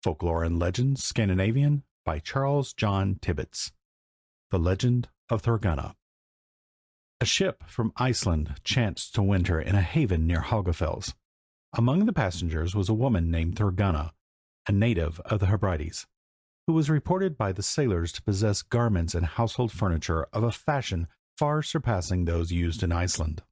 Folklore and Legends Scandinavian by Charles John Tibbets. The Legend of Thorgunna. A ship from Iceland chanced to winter in a haven near Hogafels. Among the passengers was a woman named Thorgunna, a native of the Hebrides, who was reported by the sailors to possess garments and household furniture of a fashion far surpassing those used in Iceland.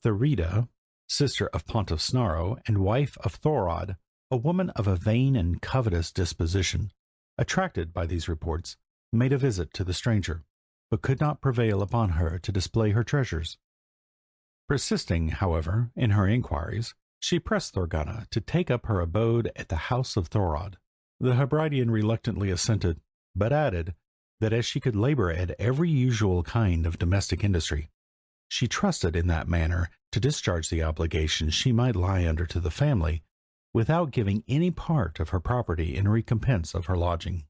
Thurida, sister of Pontiff Snarro and wife of Thorod, a woman of a vain and covetous disposition, attracted by these reports, made a visit to the stranger, but could not prevail upon her to display her treasures. Persisting, however, in her inquiries, she pressed Thorgunna to take up her abode at the house of Thorod. The Hebridean reluctantly assented, but added that as she could labor at every usual kind of domestic industry, she trusted in that manner to discharge the obligations she might lie under to the family, without giving any part of her property in recompense of her lodging.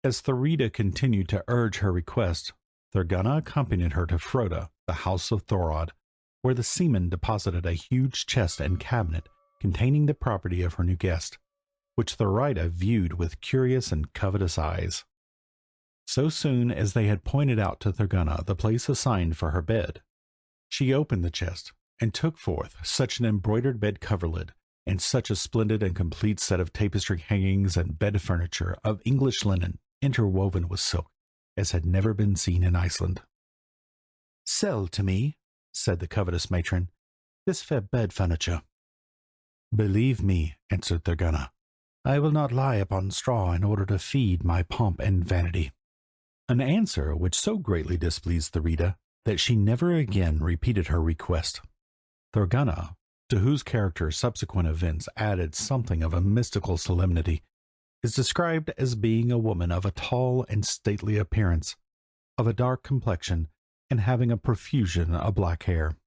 As Thurida continued to urge her request, Thorgunna accompanied her to Froda, the house of Thorod, where the seaman deposited a huge chest and cabinet containing the property of her new guest, which Thurida viewed with curious and covetous eyes. So soon as they had pointed out to Thorgunna the place assigned for her bed, she opened the chest and took forth such an embroidered bed coverlid and such a splendid and complete set of tapestry hangings and bed furniture of English linen interwoven with silk as had never been seen in Iceland. "Sell to me," said the covetous matron, "this fair bed furniture." "Believe me," answered Thorgunna, "I will not lie upon straw in order to feed my pomp and vanity." An answer which so greatly displeased Thurida that she never again repeated her request. Thorgunna, to whose character subsequent events added something of a mystical solemnity, is described as being a woman of a tall and stately appearance, of a dark complexion, and having a profusion of black hair.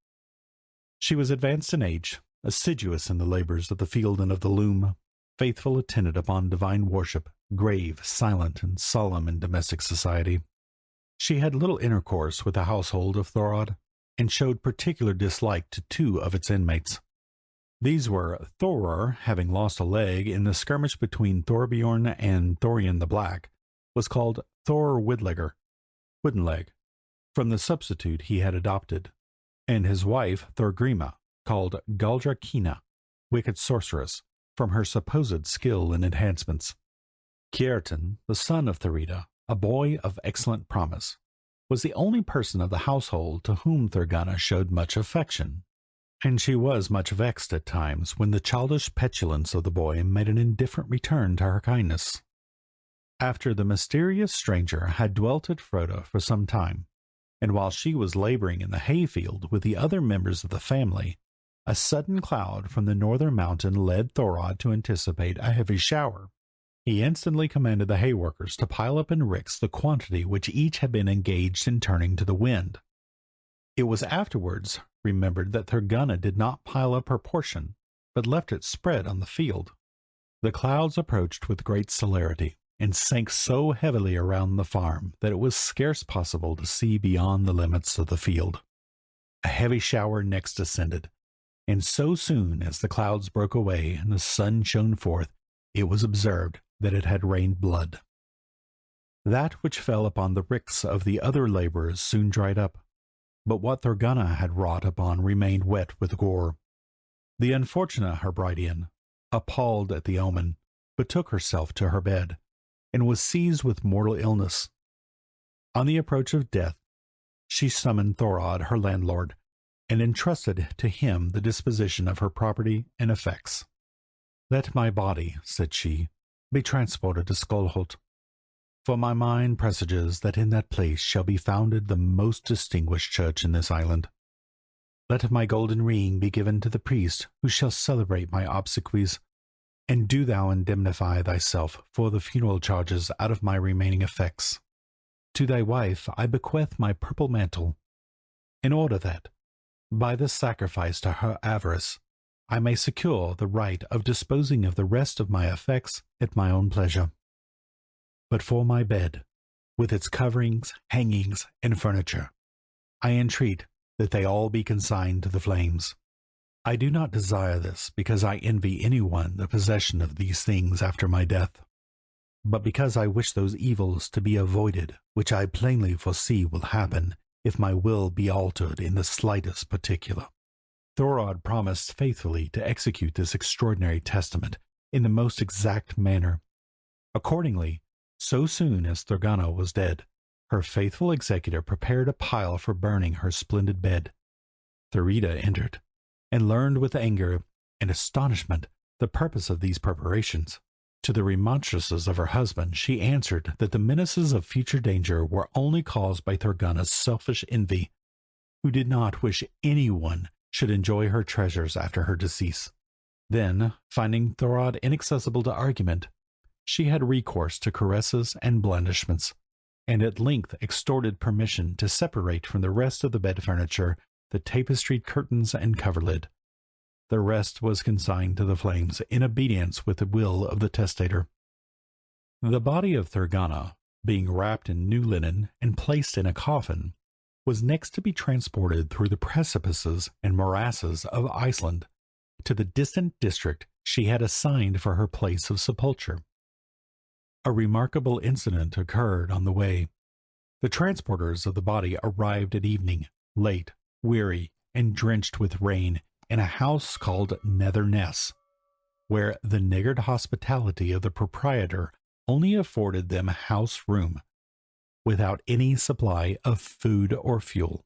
She was advanced in age, assiduous in the labors of the field and of the loom, faithful attendant upon divine worship, grave, silent, and solemn in domestic society. She had little intercourse with the household of Thorod, and showed particular dislike to two of its inmates. These were Thorir, having lost a leg in the skirmish between Thorbjorn and Thorian the Black, was called Thor Woodenleg, from the substitute he had adopted, and his wife Thorgrima, called Galdrakina, wicked sorceress, from her supposed skill in enhancements. Kjartan, the son of Thurida, a boy of excellent promise, was the only person of the household to whom Thorgunna showed much affection, and she was much vexed at times when the childish petulance of the boy made an indifferent return to her kindness. After the mysterious stranger had dwelt at Froda for some time, and while she was laboring in the hayfield with the other members of the family, a sudden cloud from the northern mountain led Thorod to anticipate a heavy shower. He instantly commanded the hay workers to pile up in ricks the quantity which each had been engaged in turning to the wind. It was afterwards remembered that Thorgunna did not pile up her portion, but left it spread on the field. The clouds approached with great celerity, and sank so heavily around the farm that it was scarce possible to see beyond the limits of the field. A heavy shower next descended, and so soon as the clouds broke away and the sun shone forth, it was observed that it had rained blood. That which fell upon the ricks of the other laborers soon dried up, but what Thorgunna had wrought upon remained wet with gore. The unfortunate Hebridean, appalled at the omen, betook herself to her bed, and was seized with mortal illness. On the approach of death, she summoned Thorod, her landlord, and entrusted to him the disposition of her property and effects. "Let my body," said she, "be transported to Skolholt, for my mind presages that in that place shall be founded the most distinguished church in this island. Let my golden ring be given to the priest who shall celebrate my obsequies, and do thou indemnify thyself for the funeral charges out of my remaining effects. To thy wife I bequeath my purple mantle, in order that, by this sacrifice to her avarice, I may secure the right of disposing of the rest of my effects at my own pleasure. But for my bed, with its coverings, hangings, and furniture, I entreat that they all be consigned to the flames. I do not desire this because I envy anyone the possession of these things after my death, but because I wish those evils to be avoided which I plainly foresee will happen if my will be altered in the slightest particular. Thorod promised faithfully to execute this extraordinary testament in the most exact manner. Accordingly, so soon as Thorgunna was dead, her faithful executor prepared a pile for burning her splendid bed. Thurida entered, and learned with anger and astonishment the purpose of these preparations. To the remonstrances of her husband she answered that the menaces of future danger were only caused by Thorgunna's selfish envy, who did not wish anyone should enjoy her treasures after her decease. Then, finding Thorod inaccessible to argument, she had recourse to caresses and blandishments, and at length extorted permission to separate from the rest of the bed furniture the tapestried curtains and coverlid. The rest was consigned to the flames in obedience with the will of the testator. The body of Thorgunna, being wrapped in new linen and placed in a coffin, was next to be transported through the precipices and morasses of Iceland to the distant district she had assigned for her place of sepulture. A remarkable incident occurred on the way. The transporters of the body arrived at evening, late, weary, and drenched with rain, in a house called Nether Ness, where the niggard hospitality of the proprietor only afforded them house room, without any supply of food or fuel.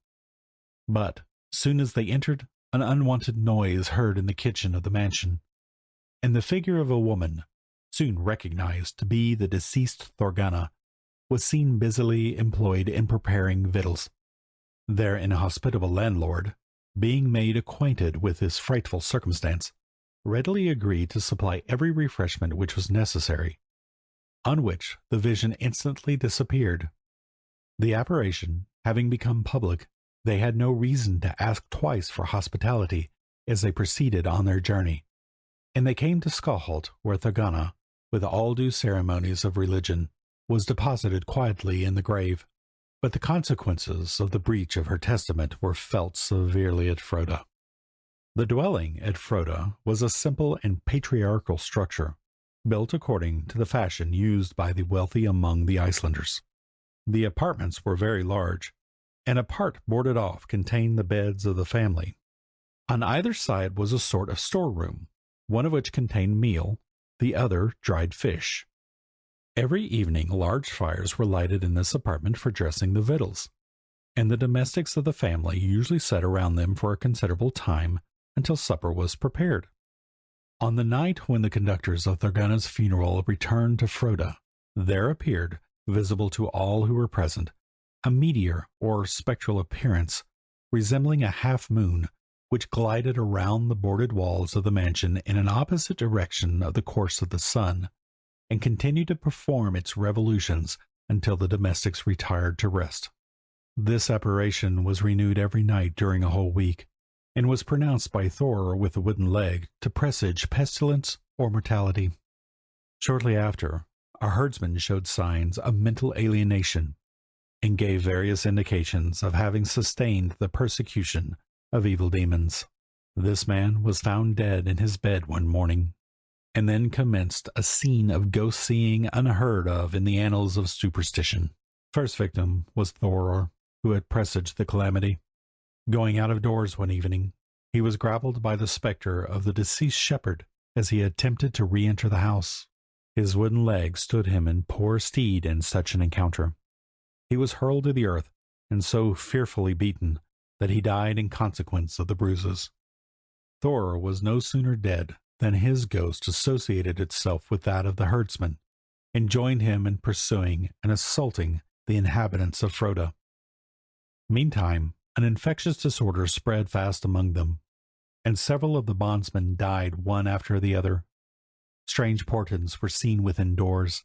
But, soon as they entered, an unwonted noise heard in the kitchen of the mansion, and the figure of a woman, soon recognized to be the deceased Thorgunna, was seen busily employed in preparing victuals. Their inhospitable landlord, being made acquainted with this frightful circumstance, readily agreed to supply every refreshment which was necessary, on which the vision instantly disappeared. The apparition having become public, they had no reason to ask twice for hospitality as they proceeded on their journey, and they came to Skálholt, where Thorgunna, with all due ceremonies of religion, was deposited quietly in the grave. But the consequences of the breach of her testament were felt severely at Froda. The dwelling at Froda was a simple and patriarchal structure, built according to the fashion used by the wealthy among the Icelanders. The apartments were very large, and a part boarded off contained the beds of the family. On either side was a sort of storeroom, one of which contained meal, the other dried fish. Every evening large fires were lighted in this apartment for dressing the victuals, and the domestics of the family usually sat around them for a considerable time until supper was prepared. On the night when the conductors of Thorgunna's funeral returned to Froda, there appeared, visible to all who were present, a meteor or spectral appearance, resembling a half-moon, which glided around the boarded walls of the mansion in an opposite direction of the course of the sun, and continued to perform its revolutions until the domestics retired to rest. This apparition was renewed every night during a whole week, and was pronounced by Thor with the wooden leg to presage pestilence or mortality. Shortly after, a herdsman showed signs of mental alienation, and gave various indications of having sustained the persecution of evil demons. This man was found dead in his bed one morning, and then commenced a scene of ghost-seeing unheard of in the annals of superstition. First victim was Thor, who had presaged the calamity. Going out of doors one evening, he was grappled by the spectre of the deceased shepherd as he attempted to re-enter the house. His wooden leg stood him in poor stead in such an encounter. He was hurled to the earth, and so fearfully beaten that he died in consequence of the bruises. Thor was no sooner dead than his ghost associated itself with that of the herdsman, and joined him in pursuing and assaulting the inhabitants of Froda. Meantime, an infectious disorder spread fast among them, and several of the bondsmen died one after the other. Strange portents were seen within doors.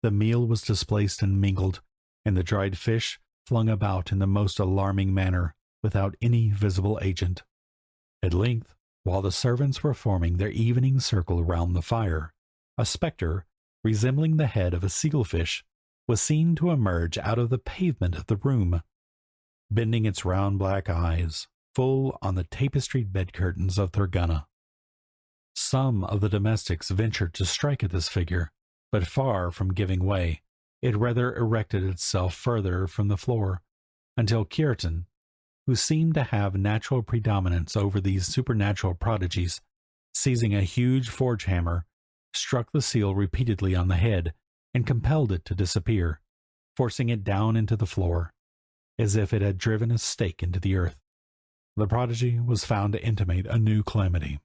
The meal was displaced and mingled, and the dried fish flung about in the most alarming manner, without any visible agent. At length, while the servants were forming their evening circle round the fire, a spectre, resembling the head of a sealfish, was seen to emerge out of the pavement of the room. Bending its round black eyes, full on the tapestried bed curtains of Thorgunna. Some of the domestics ventured to strike at this figure, but far from giving way, it rather erected itself further from the floor, until Kiartan, who seemed to have natural predominance over these supernatural prodigies, seizing a huge forge hammer, struck the seal repeatedly on the head and compelled it to disappear, forcing it down into the floor, as if it had driven a stake into the earth. The prodigy was found to intimate a new calamity.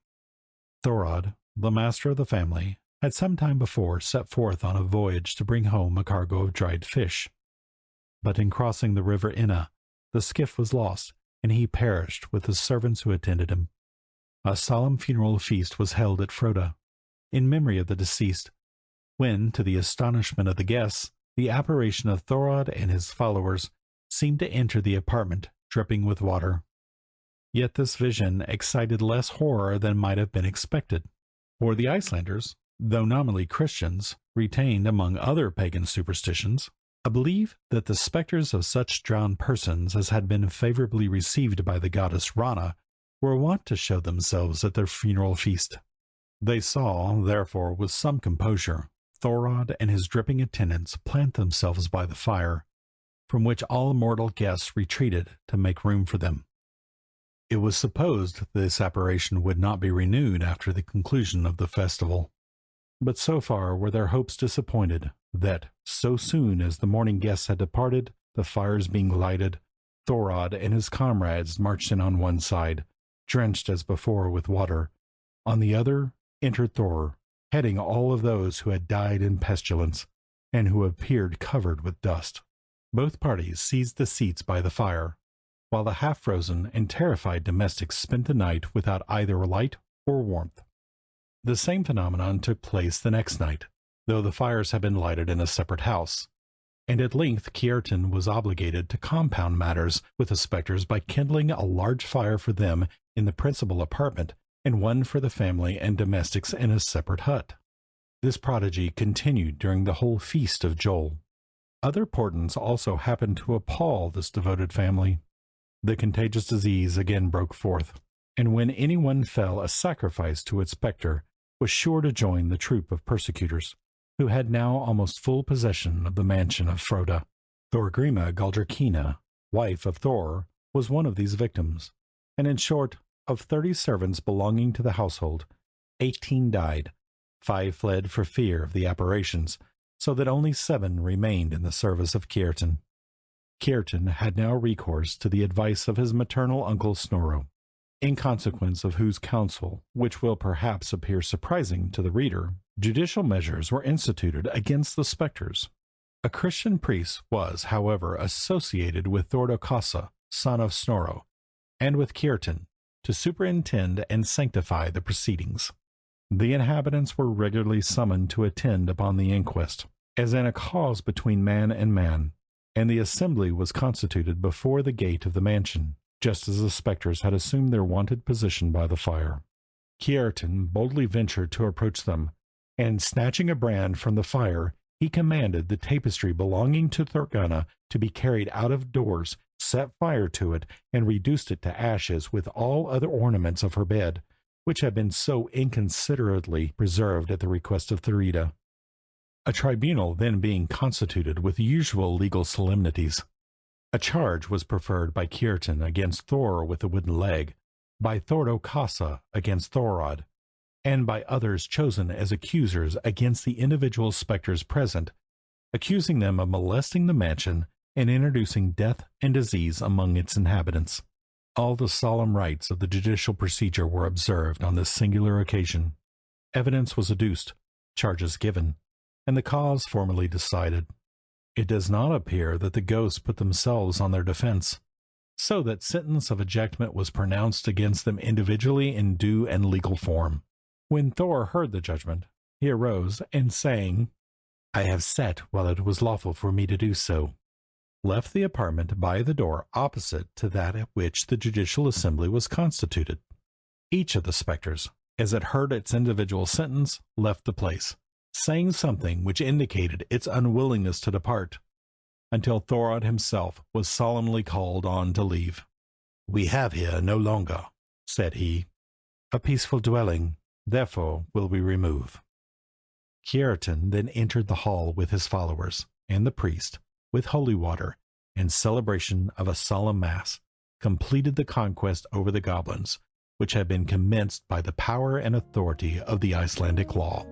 Thorod, the master of the family, had some time before set forth on a voyage to bring home a cargo of dried fish. But in crossing the river Inna, the skiff was lost, and he perished with the servants who attended him. A solemn funeral feast was held at Froda, in memory of the deceased, when, to the astonishment of the guests, the apparition of Thorod and his followers seemed to enter the apartment dripping with water. Yet this vision excited less horror than might have been expected, for the Icelanders, though nominally Christians, retained, among other pagan superstitions, a belief that the spectres of such drowned persons as had been favorably received by the goddess Rana were wont to show themselves at their funeral feast. They saw, therefore, with some composure, Thorod and his dripping attendants plant themselves by the fire, from which all mortal guests retreated to make room for them. It was supposed this apparition would not be renewed after the conclusion of the festival, but so far were their hopes disappointed that, so soon as the morning guests had departed, the fires being lighted, Thorod and his comrades marched in on one side, drenched as before with water. On the other entered Thor, heading all of those who had died in pestilence, and who appeared covered with dust. Both parties seized the seats by the fire, while the half-frozen and terrified domestics spent the night without either light or warmth. The same phenomenon took place the next night, though the fires had been lighted in a separate house, and at length Kiartan was obligated to compound matters with the spectres by kindling a large fire for them in the principal apartment and one for the family and domestics in a separate hut. This prodigy continued during the whole feast of Jol. Other portents also happened to appall this devoted family. The contagious disease again broke forth, and when anyone fell a sacrifice to its spectre, was sure to join the troop of persecutors, who had now almost full possession of the mansion of Froda. Thorgrima Galdrakina, wife of Thor, was one of these victims, and in short, of 30 servants belonging to the household, 18 died, 5 fled for fear of the apparitions, so that only 7 remained in the service of Kiartan. Kiartan had now recourse to the advice of his maternal uncle Snorro, in consequence of whose counsel, which will perhaps appear surprising to the reader, judicial measures were instituted against the spectres. A Christian priest was, however, associated with Thordokassa, son of Snorro, and with Kiartan, to superintend and sanctify the proceedings. The inhabitants were regularly summoned to attend upon the inquest, as in a cause between man and man, and the assembly was constituted before the gate of the mansion, just as the spectres had assumed their wonted position by the fire. Kiartan boldly ventured to approach them, and snatching a brand from the fire, he commanded the tapestry belonging to Thorgunna to be carried out of doors, set fire to it, and reduced it to ashes with all other ornaments of her bed, which had been so inconsiderately preserved at the request of Thurida. A tribunal then being constituted with usual legal solemnities, a charge was preferred by Kiartan against Thor with the wooden leg, by Thordokassa against Thorod, and by others chosen as accusers against the individual spectres present, accusing them of molesting the mansion and introducing death and disease among its inhabitants. All the solemn rites of the judicial procedure were observed on this singular occasion. Evidence was adduced, charges given, and the cause formally decided. It does not appear that the ghosts put themselves on their defense, so that sentence of ejectment was pronounced against them individually in due and legal form. When Thor heard the judgment, he arose, and saying, "I have sat while it was lawful for me to do so," left the apartment by the door opposite to that at which the judicial assembly was constituted. Each of the spectres, as it heard its individual sentence, left the place, saying something which indicated its unwillingness to depart, until Thorod himself was solemnly called on to leave. "We have here no longer," said he, "a peaceful dwelling, therefore will we remove." Kiartan then entered the hall with his followers, and the priest, with holy water, and celebration of a solemn mass, completed the conquest over the goblins, which had been commenced by the power and authority of the Icelandic law.